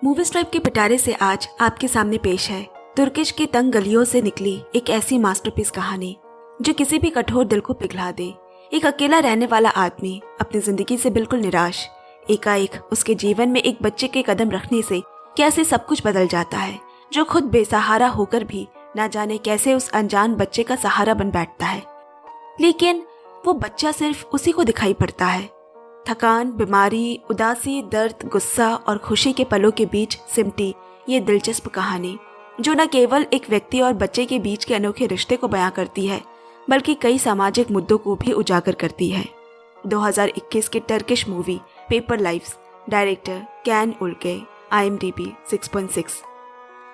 Movie stripe के पिटारे से आज आपके सामने पेश है तुर्किश की तंग गलियों से निकली एक ऐसी मास्टरपीस कहानी जो किसी भी कठोर दिल को पिघला दे। एक अकेला रहने वाला आदमी अपनी जिंदगी से बिल्कुल निराश, एकाएक उसके जीवन में एक बच्चे के कदम रखने से कैसे सब कुछ बदल जाता है, जो खुद बेसहारा होकर भी ना जाने कैसे उस अनजान बच्चे का सहारा बन बैठता है। लेकिन वो बच्चा सिर्फ उसी को दिखाई पड़ता है। थकान, बीमारी, उदासी, दर्द, गुस्सा और खुशी के पलों के बीच सिमटी ये दिलचस्प कहानी जो न केवल एक व्यक्ति और बच्चे के बीच के अनोखे रिश्ते को बयां करती है बल्कि कई सामाजिक मुद्दों को भी उजागर करती है। 2021 की Turkish movie paper lives, director Can Ulkay, IMDb 6.6।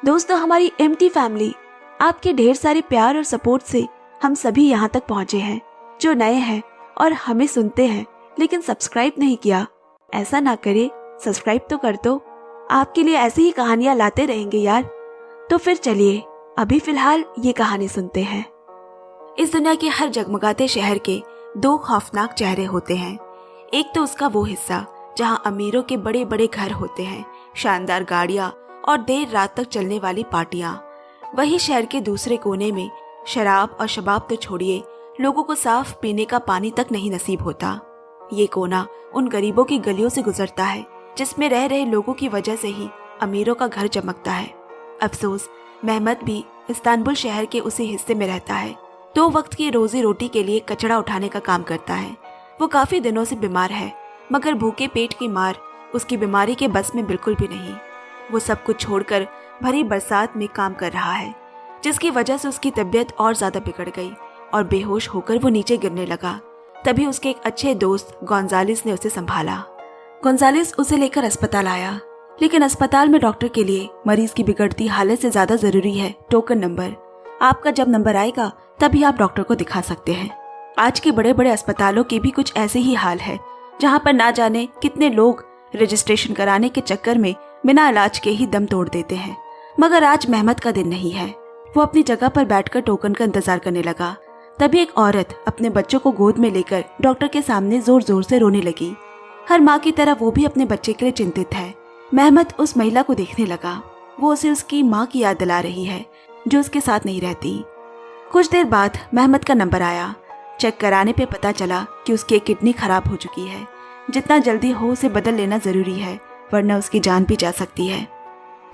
दोस्तों, हमारी एम्प्टी फैमिली, आपके ढेर सारे प्यार और सपोर्ट से हम सभी यहाँ तक पहुँचे हैं। जो नए हैं और हमें सुनते हैं लेकिन सब्सक्राइब नहीं किया, ऐसा ना करे, सब्सक्राइब तो कर दो। आपके लिए ऐसी ही कहानियां लाते रहेंगे यार। तो फिर चलिए अभी फिलहाल ये कहानी सुनते हैं। इस दुनिया के हर जगमगाते शहर के दो खौफनाक चेहरे होते हैं। एक तो उसका वो हिस्सा जहां अमीरों के बड़े बड़े घर होते हैं, शानदार गाड़ियां और देर रात तक चलने वाली पार्टियां। वही शहर के दूसरे कोने में शराब और शबाब तो छोड़िए, लोगों को साफ पीने का पानी तक नहीं नसीब होता। ये कोना उन गरीबों की गलियों से गुजरता है जिसमें रह रहे लोगों की वजह से ही अमीरों का घर चमकता है। अफसोस, मेहमत भी इस्तांबुल शहर के उसी हिस्से में रहता है। 2 वक्त की रोजी रोटी के लिए कचरा उठाने का काम करता है। वो काफी दिनों से बीमार है, मगर भूखे पेट की मार उसकी बीमारी के बस में बिल्कुल भी नहीं। वो सब कुछ छोड़कर भरी बरसात में काम कर रहा है, जिसकी वजह से उसकी तबीयत और ज्यादा बिगड़ गई और बेहोश होकर वो नीचे गिरने लगा। तभी उसके एक अच्छे दोस्त गोंजालिस ने उसे संभाला। गोंजालिस उसे लेकर अस्पताल आया, लेकिन अस्पताल में डॉक्टर के लिए मरीज की बिगड़ती हालत से ज्यादा जरूरी है टोकन नंबर। आपका जब नंबर आएगा तभी आप डॉक्टर को दिखा सकते हैं। आज के बड़े बड़े अस्पतालों के भी कुछ ऐसे ही हाल है, जहां पर ना जाने कितने लोग रजिस्ट्रेशन कराने के चक्कर में बिना इलाज के ही दम तोड़ देते हैं। मगर आज मेहमत का दिन नहीं है। वो अपनी जगह पर बैठकर टोकन का इंतजार करने लगा। तभी एक औरत अपने बच्चों को गोद में लेकर डॉक्टर के सामने जोर जोर से रोने लगी। हर माँ की तरह वो भी अपने बच्चे के लिए चिंतित है। मेहमत उस महिला को देखने लगा। वो उसे उसकी माँ की याद दिला रही है जो उसके साथ नहीं रहती। कुछ देर बाद मेहमत का नंबर आया। चेक कराने पे पता चला कि उसकी एक किडनी खराब हो चुकी है। जितना जल्दी हो उसे बदल लेना जरूरी है, वरना उसकी जान भी जा सकती है।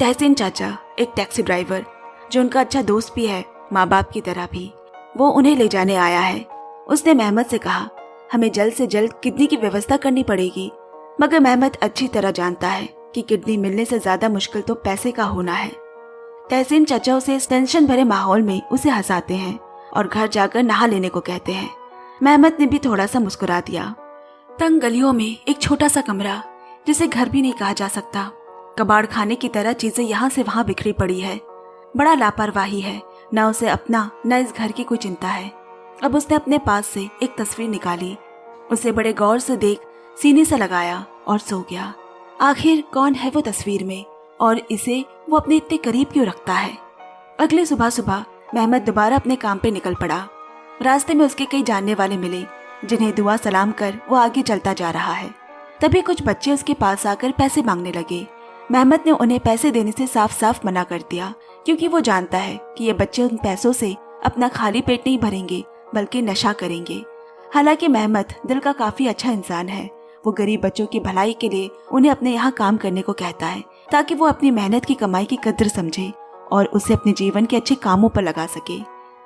तहसीन चाचा, एक टैक्सी ड्राइवर जो उनका अच्छा दोस्त भी है, माँ बाप की तरह भी, वो उन्हें ले जाने आया है। उसने मेहमत से कहा, हमें जल्द से जल्द किडनी की व्यवस्था करनी पड़ेगी। मगर मेहमत अच्छी तरह जानता है कि किडनी मिलने से ज्यादा मुश्किल तो पैसे का होना है। तहसीन चाचा उसे इस टेंशन भरे माहौल में उसे हंसाते हैं और घर जाकर नहा लेने को कहते हैं। मेहमत ने भी थोड़ा सा मुस्कुरा दिया। तंग गलियों में एक छोटा सा कमरा, जिसे घर भी नहीं कहा जा सकता, कबाड़ खाने की तरह चीजें यहाँ से वहाँ बिखरी पड़ी है। बड़ा लापरवाही है, न उसे अपना न इस घर की कोई चिंता है। अब उसने अपने पास से एक तस्वीर निकाली, उसे बड़े गौर से देख सीने से लगाया और सो गया। आखिर कौन है वो तस्वीर में और इसे वो अपने इतने करीब क्यों रखता है? अगली सुबह सुबह मेहमत दोबारा अपने काम पे निकल पड़ा। रास्ते में उसके कई जानने वाले मिले, जिन्हें दुआ सलाम कर वो आगे चलता जा रहा है। तभी कुछ बच्चे उसके पास आकर पैसे मांगने लगे। मेहमत ने उन्हें पैसे देने से साफ साफ मना कर दिया, क्योंकि वो जानता है कि ये बच्चे उन पैसों से अपना खाली पेट नहीं भरेंगे बल्कि नशा करेंगे। हालांकि मेहमत दिल का काफी अच्छा इंसान है। वो गरीब बच्चों की भलाई के लिए उन्हें अपने यहाँ काम करने को कहता है, ताकि वो अपनी मेहनत की कमाई की कद्र समझे और उसे अपने जीवन के अच्छे कामों पर लगा सके।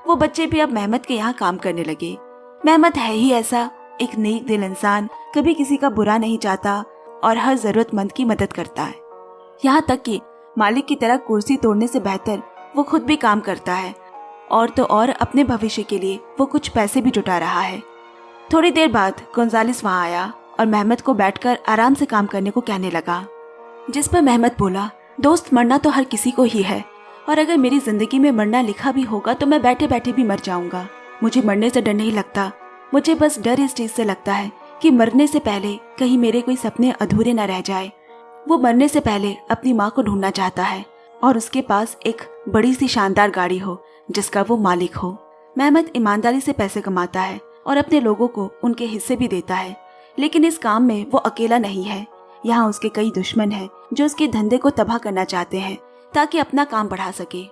वो बच्चे भी अब मेहमत के यहाँ काम करने लगे। मेहमत है ही ऐसा एक नेक दिल इंसान, कभी किसी का बुरा नहीं चाहता और हर जरूरतमंद की मदद करता है। यहाँ तक कि मालिक की तरह कुर्सी तोड़ने से बेहतर वो खुद भी काम करता है, और तो और अपने भविष्य के लिए वो कुछ पैसे भी जुटा रहा है। थोड़ी देर बाद गोंजालिस वहाँ आया और मेहमत को बैठकर आराम से काम करने को कहने लगा। जिस पर मेहमत बोला, दोस्त, मरना तो हर किसी को ही है, और अगर मेरी जिंदगी में मरना लिखा भी होगा तो मैं बैठे बैठे भी मर जाऊंगा। मुझे मरने से डर नहीं लगता, मुझे बस डर इस चीज से लगता है कि मरने से पहले कहीं मेरे कोई सपने अधूरे न रह जाए। वो मरने से पहले अपनी माँ को ढूंढना चाहता है और उसके पास एक बड़ी सी शानदार गाड़ी हो जिसका वो मालिक हो। मेहमत ईमानदारी से पैसे कमाता है और अपने लोगों को उनके हिस्से भी देता है, लेकिन इस काम में वो अकेला नहीं है। यहाँ उसके कई दुश्मन हैं जो उसके धंधे को तबाह करना चाहते हैं ताकि अपना काम बढ़ा सके।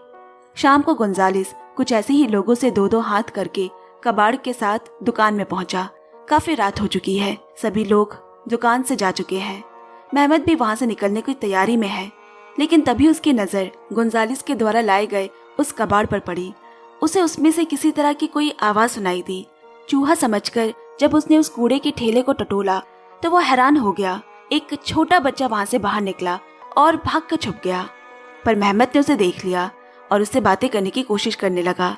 शाम को गोंजालिस कुछ ऐसे ही लोगों से दो दो हाथ करके कबाड़ के साथ दुकान में पहुंचा। काफी रात हो चुकी है, सभी लोग दुकान से जा चुके हैं। मेहमत भी वहां से निकलने की तैयारी में है, लेकिन तभी उसकी नजर गोंजालिस के द्वारा लाए गए उस कबाड़ पर पड़ी। उसे उसमें से किसी तरह की कोई आवाज सुनाई दी। चूहा समझकर जब उसने उस कूड़े के ठेले को टटोला तो वो हैरान हो गया। एक छोटा बच्चा वहां से बाहर निकला और भाग कर छुप गया, पर मेहमत ने उसे देख लिया और उससे बातें करने की कोशिश करने लगा,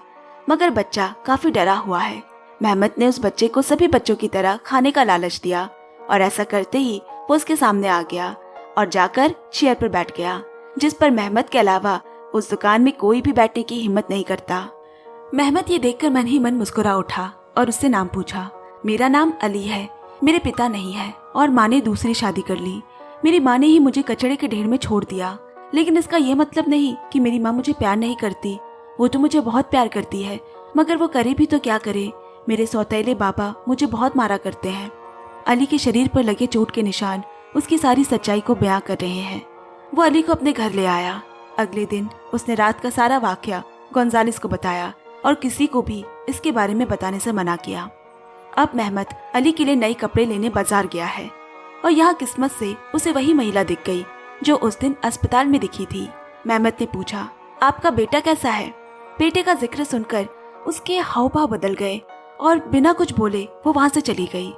मगर बच्चा काफी डरा हुआ है। मेहमत ने उस बच्चे को सभी बच्चों की तरह खाने का लालच दिया और ऐसा करते ही वो उसके सामने आ गया और जाकर चेयर पर बैठ गया, जिस पर मेहमत के अलावा उस दुकान में कोई भी बैठने की हिम्मत नहीं करता। मेहमत ये देखकर मन ही मन मुस्कुरा उठा और उससे नाम पूछा। मेरा नाम अली है, मेरे पिता नहीं है और माँ ने दूसरी शादी कर ली। मेरी माँ ने ही मुझे कचड़े के ढेर में छोड़ दिया, लेकिन इसका ये मतलब नहीं कि मेरी माँ मुझे प्यार नहीं करती। वो तो मुझे बहुत प्यार करती है, मगर वो करे भी तो क्या करे। मेरे सौतेले बाबा मुझे बहुत मारा करते हैं। अली के शरीर पर लगे चोट के निशान उसकी सारी सच्चाई को बयां कर रहे हैं। वो अली को अपने घर ले आया। अगले दिन उसने रात का सारा वाकया गोंजालिस को बताया और किसी को भी इसके बारे में बताने से मना किया। अब मेहमत अली के लिए नए कपड़े लेने बाजार गया है और यहाँ किस्मत से उसे वही महिला दिख गई जो उस दिन अस्पताल में दिखी थी। मेहमत ने पूछा, आपका बेटा कैसा है? बेटे का जिक्र सुनकर उसके हाव भाव बदल गए और बिना कुछ बोले वो वहां से चली गई।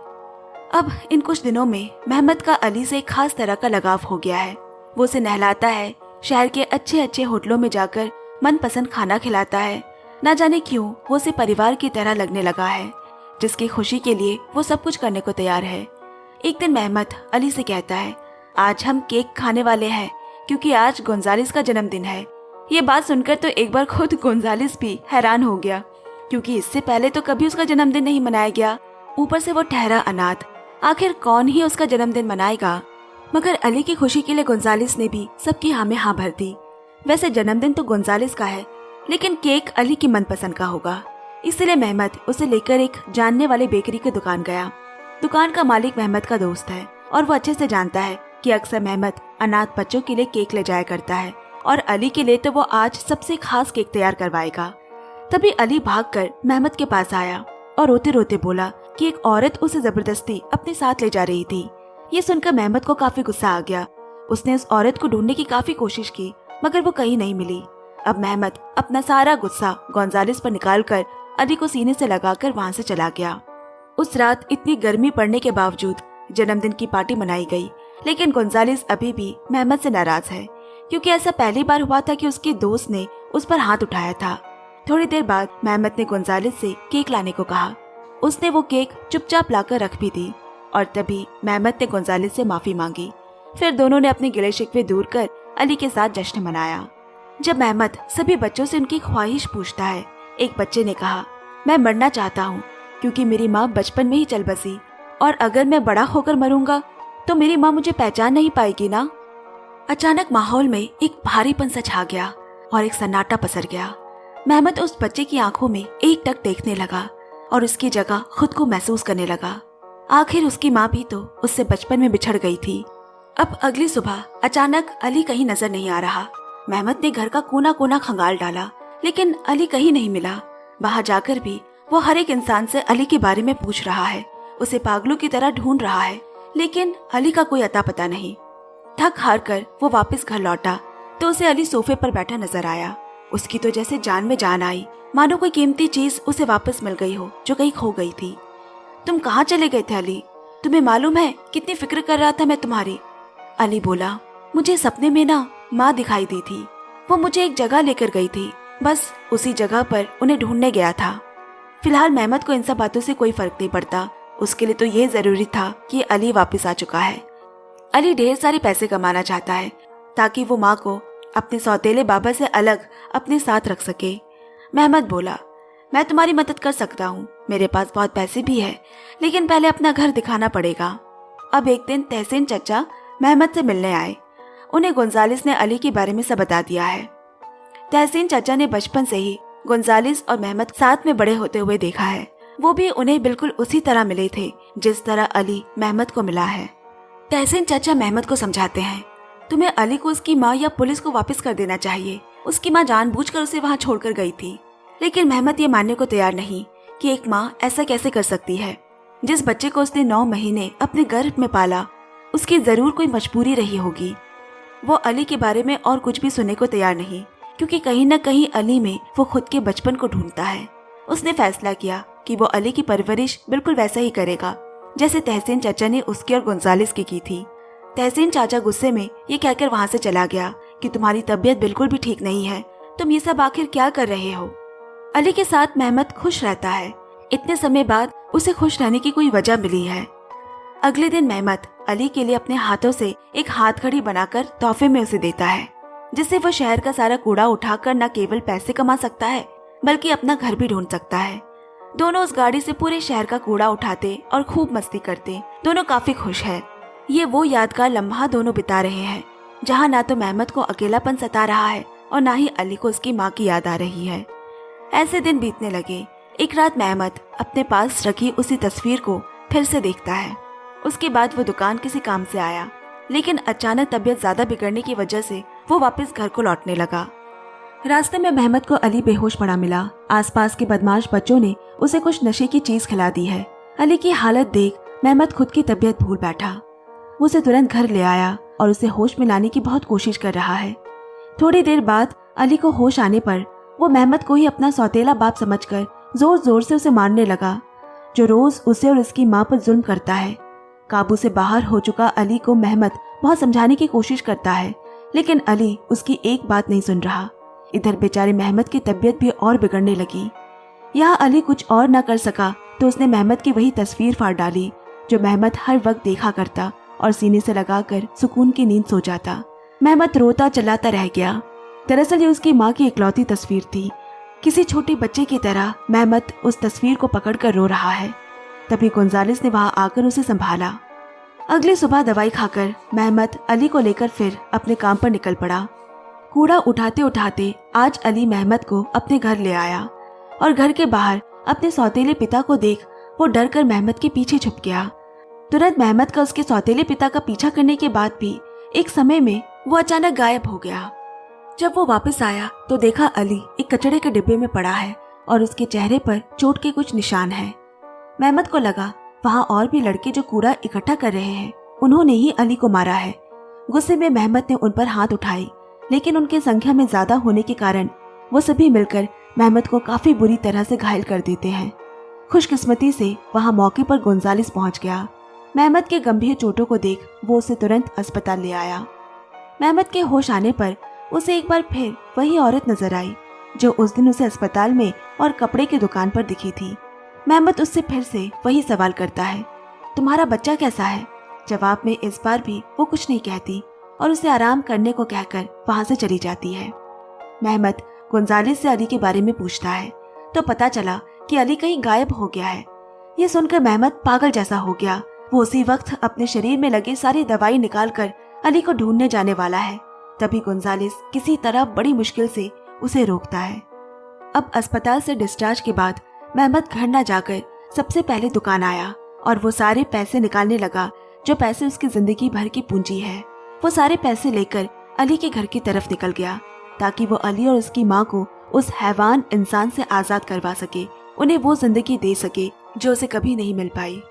अब इन कुछ दिनों में मेहमत का अली से एक खास तरह का लगाव हो गया है। वो उसे नहलाता है, शहर के अच्छे अच्छे होटलों में जाकर मनपसंद खाना खिलाता है। न जाने क्यों वो उसे परिवार की तरह लगने लगा है, जिसकी खुशी के लिए वो सब कुछ करने को तैयार है। एक दिन मेहमत अली से कहता है, आज हम केक खाने वाले हैं क्योंकि आज गोंजालिस का जन्मदिन है। ये बात सुनकर तो एक बार खुद गोंजालिस भी हैरान हो गया, क्योंकि इससे पहले तो कभी उसका जन्मदिन नहीं मनाया गया। ऊपर से वो ठहरा अनाथ, आखिर कौन ही उसका जन्मदिन मनाएगा। मगर अली की खुशी के लिए गोंजालिस ने भी सबकी हाँ में हाँ भर दी। वैसे जन्मदिन तो गोंजालिस का है, लेकिन केक अली की मनपसंद का होगा, इसलिए मेहमत उसे लेकर एक जानने वाले बेकरी की दुकान गया। दुकान का मालिक मेहमत का दोस्त है और वो अच्छे से जानता है कि अक्सर मेहमत अनाथ बच्चों के लिए केक ले जाया करता है और अली के लिए तो वो आज सबसे खास केक तैयार करवाएगा। तभी अली भागकर मेहमत के पास आया और रोते रोते बोला कि एक औरत उसे जबरदस्ती अपने साथ ले जा रही थी। ये सुनकर मेहमत को काफी गुस्सा आ गया। उसने उस औरत को ढूंढने की काफी कोशिश की, मगर वो कहीं नहीं मिली। अब मेहमत अपना सारा गुस्सा गोंजालिस पर निकालकर अली को सीने से लगाकर वहां से चला गया। उस रात इतनी गर्मी पड़ने के बावजूद जन्मदिन की पार्टी मनाई गई, लेकिन गोंजालिस अभी भी मेहमत से नाराज है, क्योंकि ऐसा पहली बार हुआ था कि उसके दोस्त ने उस पर हाथ उठाया था। थोड़ी देर बाद मेहमत ने गोंजालिस से केक लाने को कहा। उसने वो केक चुपचाप लाकर रख भी दी और तभी मेहमत ने गोंजालिस से माफी मांगी। फिर दोनों ने अपने गिले शिकवे दूर कर अली के साथ जश्न मनाया। जब मेहमत सभी बच्चों से उनकी ख्वाहिश पूछता है, एक बच्चे ने कहा, मैं मरना चाहता हूँ क्योंकि मेरी माँ बचपन में ही चल बसी और अगर मैं बड़ा होकर मरूंगा तो मेरी माँ मुझे पहचान नहीं पाएगी ना। अचानक माहौल में एक भारीपन सा छा गया और एक सन्नाटा पसर गया। मेहमत उस बच्चे की आंखों में एकटक देखने लगा और उसकी जगह खुद को महसूस करने लगा। आखिर उसकी माँ भी तो उससे बचपन में बिछड़ गई थी। अब अगली सुबह अचानक अली कहीं नजर नहीं आ रहा। मेहमत ने घर का कोना कोना खंगाल डाला, लेकिन अली कहीं नहीं मिला। बाहर जाकर भी वो हर एक इंसान से अली के बारे में पूछ रहा है, उसे पागलों की तरह ढूंढ रहा है, लेकिन अली का कोई अता पता नहीं। थक हार कर वो वापस घर लौटा तो उसे अली सोफे पर बैठा नजर आया। उसकी तो जैसे जान में जान आई, मानो कोई कीमती चीज उसे वापस मिल गई हो जो कहीं खो गई थी। तुम कहाँ चले गए थे अली? तुम्हें मालूम है कितनी फिक्र कर रहा था मैं तुम्हारी। अली बोला, मुझे सपने में ना माँ दिखाई दी थी। वो मुझे एक जगह लेकर गई थी, बस उसी जगह पर उन्हें ढूंढने गया था। फिलहाल मेहमत को इन सब बातों से कोई फर्क नहीं पड़ता। उसके लिए तो ये जरूरी था कि अली वापस आ चुका है। अली ढेर सारे पैसे कमाना चाहता है ताकि वो माँ को अपने सौतेले बाबा से अलग अपने साथ रख सके। मेहमत बोला, मैं तुम्हारी मदद कर सकता हूँ, मेरे पास बहुत पैसे भी है, लेकिन पहले अपना घर दिखाना पड़ेगा। अब एक दिन तहसीन चचा मेहमत से मिलने आए। उन्हें गोंजालिस ने अली के बारे में सब बता दिया है। तहसीन चचा ने बचपन से ही गोंजालिस और मेहमत साथ में बड़े होते हुए देखा है। वो भी उन्हें बिल्कुल उसी तरह मिले थे जिस तरह अली मेहमत को मिला है। तहसीन चाचा मेहमत को समझाते हैं, तुम्हें अली को उसकी माँ या पुलिस को वापस कर देना चाहिए। उसकी माँ जानबूझकर उसे वहाँ छोड़कर गई थी। लेकिन मेहमत ये मानने को तैयार नहीं कि एक माँ ऐसा कैसे कर सकती है। जिस बच्चे को उसने 9 महीने अपने गर्भ में पाला, उसकी जरूर कोई मजबूरी रही होगी। वो अली के बारे में और कुछ भी सुनने को तैयार नहीं, क्योंकि कहीं न कहीं अली में वो खुद के बचपन को ढूंढता है। उसने फैसला किया कि वो अली की परवरिश बिल्कुल वैसा ही करेगा जैसे तहसीन चाचा ने उसकी और गोंजालिस की थी। तहसीन चाचा गुस्से में ये कहकर वहाँ से चला गया कि तुम्हारी तबीयत बिल्कुल भी ठीक नहीं है, तुम ये सब आखिर क्या कर रहे हो। अली के साथ मेहमत खुश रहता है। इतने समय बाद उसे खुश रहने की कोई वजह मिली है। अगले दिन मेहमत अली के लिए अपने हाथों से एक हाथ घड़ी बनाकर तोहफे में उसे देता है, जिससे वो शहर का सारा कूड़ा उठाकर न केवल पैसे कमा सकता है बल्कि अपना घर भी ढूंढ सकता है। दोनों उस गाड़ी से पूरे शहर का कूड़ा उठाते और खूब मस्ती करते। दोनों काफी खुश है। ये वो यादगार लम्हा दोनों बिता रहे हैं जहाँ ना तो मेहमत को अकेलापन सता रहा है और ना ही अली को उसकी माँ की याद आ रही है। ऐसे दिन बीतने लगे। एक रात मेहमत अपने पास रखी उसी तस्वीर को फिर से देखता है। उसके बाद वो दुकान किसी काम से आया, लेकिन अचानक तबीयत ज्यादा बिगड़ने की वजह से वो वापस घर को लौटने लगा। रास्ते में मेहमत को अली बेहोश पड़ा मिला। आसपास के बदमाश बच्चों ने उसे कुछ नशे की चीज खिला दी है। अली की हालत देख मेहमत खुद की तबीयत भूल बैठा। वो उसे तुरंत घर ले आया और उसे होश में लाने की बहुत कोशिश कर रहा है। थोड़ी देर बाद अली को होश आने पर वो मेहमत को ही अपना सौतेला बाप समझकर जोर जोर से उसे मारने लगा, जो रोज उसे और उसकी माँ पर जुल्म करता है। काबू से बाहर हो चुका अली को मेहमत बहुत समझाने की कोशिश करता है, लेकिन अली उसकी एक बात नहीं सुन रहा। इधर बेचारे मेहमत की तबीयत भी और बिगड़ने लगी। यहाँ अली कुछ और न कर सका तो उसने मेहमत की वही तस्वीर फाड़ डाली जो मेहमत हर वक्त देखा करता और सीने से लगाकर सुकून की नींद सो जाता। मेहमत रोता चिल्लाता रह गया। दरअसल ये उसकी माँ की इकलौती तस्वीर थी। किसी छोटे बच्चे की तरह मेहमत उस तस्वीर को पकड़कर रो रहा है। तभी गोंजालिस ने वहां आकर उसे संभाला। अगली सुबह दवाई खाकर मेहमत अली को लेकर फिर अपने काम पर निकल पड़ा। कूड़ा उठाते उठाते आज अली मेहमत को अपने घर ले आया और घर के बाहर अपने सौतेले पिता को देख वो डर कर मेहमत के पीछे छुप गया। तुरंत मेहमत का उसके सौतेले पिता का पीछा करने के बाद भी एक समय में वो अचानक गायब हो गया। जब वो वापस आया तो देखा अली एक कचड़े के डिब्बे में पड़ा है और उसके चेहरे पर चोट के कुछ निशान हैं। मेहमत को लगा वहाँ और भी लड़के जो कूड़ा इकट्ठा कर रहे हैं, उन्होंने ही अली को मारा है। गुस्से में मेहमत ने उन पर हाथ उठाए, लेकिन उनकी संख्या में ज्यादा होने के कारण वो सभी मिलकर मेहमत को काफी बुरी तरह से घायल कर देते हैं। खुशकिस्मती से वहाँ मौके पर गोंजालिस पहुंच गया। मेहमत के गंभीर चोटों को देख वो उसे तुरंत अस्पताल ले आया। मेहमत के होश आने पर उसे एक बार फिर वही औरत नजर आई जो उस दिन उसे अस्पताल में और कपड़े की दुकान पर दिखी थी। मेहमत उससे फिर से वही सवाल करता है, तुम्हारा बच्चा कैसा है? जवाब में इस बार भी वो कुछ नहीं कहती और उसे आराम करने को कहकर वहां से चली जाती है। मेहमत गोंजालिस से अली के बारे में पूछता है तो पता चला कि अली कहीं गायब हो गया है। ये सुनकर मेहमत पागल जैसा हो गया। वो उसी वक्त अपने शरीर में लगी सारी दवाई निकालकर अली को ढूंढने जाने वाला है। तभी गोंजालिस किसी तरह बड़ी मुश्किल से उसे रोकता है। अब अस्पताल से डिस्चार्ज के बाद मेहमत घर न जाकर सबसे पहले दुकान आया और वो सारे पैसे निकालने लगा जो पैसे उसकी जिंदगी भर की पूंजी है। वो सारे पैसे लेकर अली के घर की तरफ निकल गया ताकि वो अली और उसकी माँ को उस हैवान इंसान से आजाद करवा सके, उन्हें वो जिंदगी दे सके जो उसे कभी नहीं मिल पाई।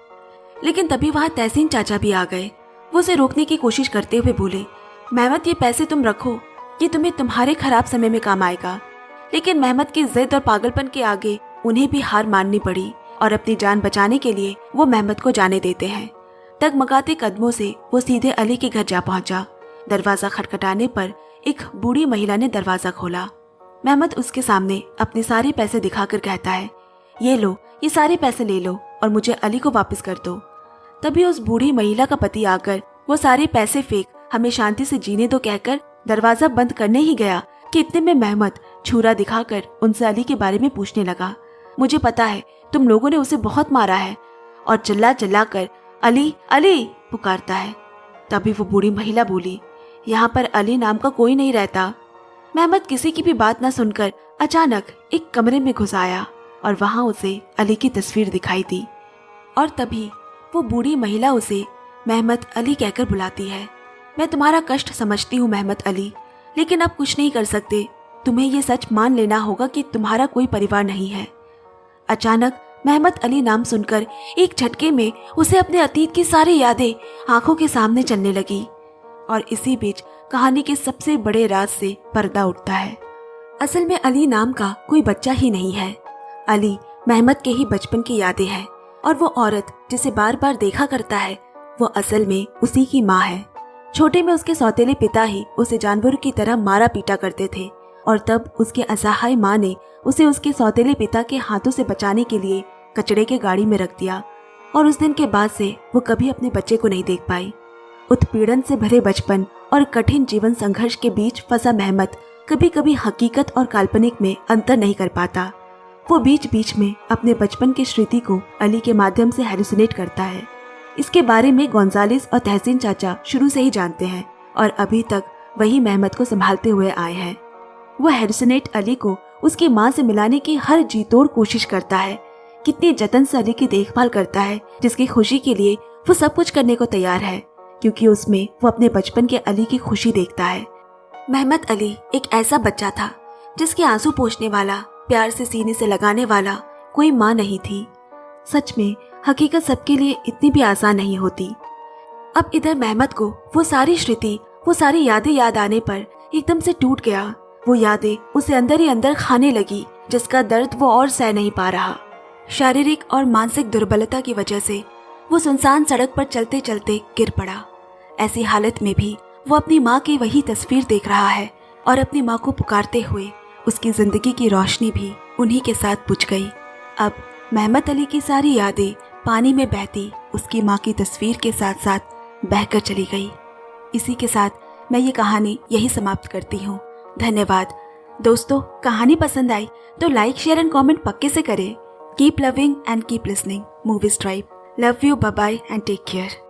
लेकिन तभी वहाँ तहसीन चाचा भी आ गए। वो उसे रोकने की कोशिश करते हुए बोले, मेहमत ये पैसे तुम रखो, ये तुम्हें तुम्हारे खराब समय में काम आएगा। लेकिन मेहमत की जिद और पागलपन के आगे उन्हें भी हार माननी पड़ी और अपनी जान बचाने के लिए वो मेहमत को जाने देते हैं। डगमगाते कदमों से वो सीधे अली के घर जा पहुंचा। दरवाजा खटखटाने पर एक बूढ़ी महिला ने दरवाजा खोला। मेहमत उसके सामने अपने सारे पैसे दिखाकर कहता है, ये लो, ये सारे पैसे ले लो और मुझे अली को वापस कर दो। तभी उस बूढ़ी महिला का पति आकर वो सारे पैसे फेंक हमें शांति से जीने दो कहकर दरवाजा बंद करने ही गया कि इतने में मेहमत छुरा दिखाकर उनसे अली के बारे में पूछने लगा। मुझे पता है तुम लोगों ने उसे बहुत मारा है, और चिल्ला चिल्ला कर अली अली पुकारता है। तभी वो बूढ़ी महिला बोली, यहाँ पर अली नाम का कोई नहीं रहता। मेहमत किसी की भी बात न सुनकर अचानक एक कमरे में घुस आया और वहां उसे अली की तस्वीर दिखाई दी। और तभी वो बूढ़ी महिला उसे मेहमत अली कहकर बुलाती है। मैं तुम्हारा कष्ट समझती हूँ मेहमत अली, लेकिन अब कुछ नहीं कर सकते। तुम्हें ये सच मान लेना होगा कि तुम्हारा कोई परिवार नहीं है। अचानक मेहमत अली नाम सुनकर एक झटके में उसे अपने अतीत की सारी यादें आंखों के सामने चलने लगी और इसी बीच कहानी के सबसे बड़े राज से पर्दा उठता है। असल में अली नाम का कोई बच्चा ही नहीं है। अली मेहमत के ही बचपन की यादें हैं और वो औरत जिसे बार बार देखा करता है वो असल में उसी की माँ है। छोटे में उसके सौतेले पिता ही उसे जानवरों की तरह मारा पीटा करते थे और तब उसके असहाय माँ ने उसे उसके सौतेले पिता के हाथों से बचाने के लिए कचड़े के गाड़ी में रख दिया और उस दिन के बाद से वो कभी अपने बच्चे को नहीं देख पाई। उत्पीड़न से भरे बचपन और कठिन जीवन संघर्ष के बीच फंसा मेहमत कभी कभी हकीकत और काल्पनिक में अंतर नहीं कर पाता। वो बीच बीच में अपने बचपन की स्मृति को अली के माध्यम से हेलुसिनेट करता है। इसके बारे में गोंजालिस और तहसीन चाचा शुरू से ही जानते हैं और अभी तक वही मेहमत को संभालते हुए आए हैं। वो हेलुसिनेट अली को उसकी माँ से मिलाने की हर जी तोड़ कोशिश करता है। कितनी जतन से अली की देखभाल करता है, जिसकी खुशी के लिए वो सब कुछ करने को तैयार है, क्योंकि उसमें वो अपने बचपन के अली की खुशी देखता है। मेहमत अली एक ऐसा बच्चा था जिसके आंसू पोंछने वाला, प्यार से सीने से लगाने वाला कोई माँ नहीं थी। सच में हकीकत सबके लिए इतनी भी आसान नहीं होती। अब इधर मेहमत को वो सारी स्मृति, वो सारी यादें याद आने पर एकदम से टूट गया। वो यादें उसे अंदर ही अंदर खाने लगी, जिसका दर्द वो और सह नहीं पा रहा। शारीरिक और मानसिक दुर्बलता की वजह से वो सुनसान सड़क पर चलते चलते गिर पड़ा। ऐसी हालत में भी वो अपनी माँ की वही तस्वीर देख रहा है और अपनी माँ को पुकारते हुए उसकी जिंदगी की रोशनी भी उन्हीं के साथ बुझ गई। अब मेहमत अली की सारी यादें पानी में बहती उसकी माँ की तस्वीर के साथ साथ बहकर चली गई। इसी के साथ मैं ये कहानी यही समाप्त करती हूँ। धन्यवाद दोस्तों। कहानी पसंद आई तो लाइक, शेयर एंड कमेंट पक्के से करें। Keep loving and keep listening movies tribe. Love you, bye bye and take care.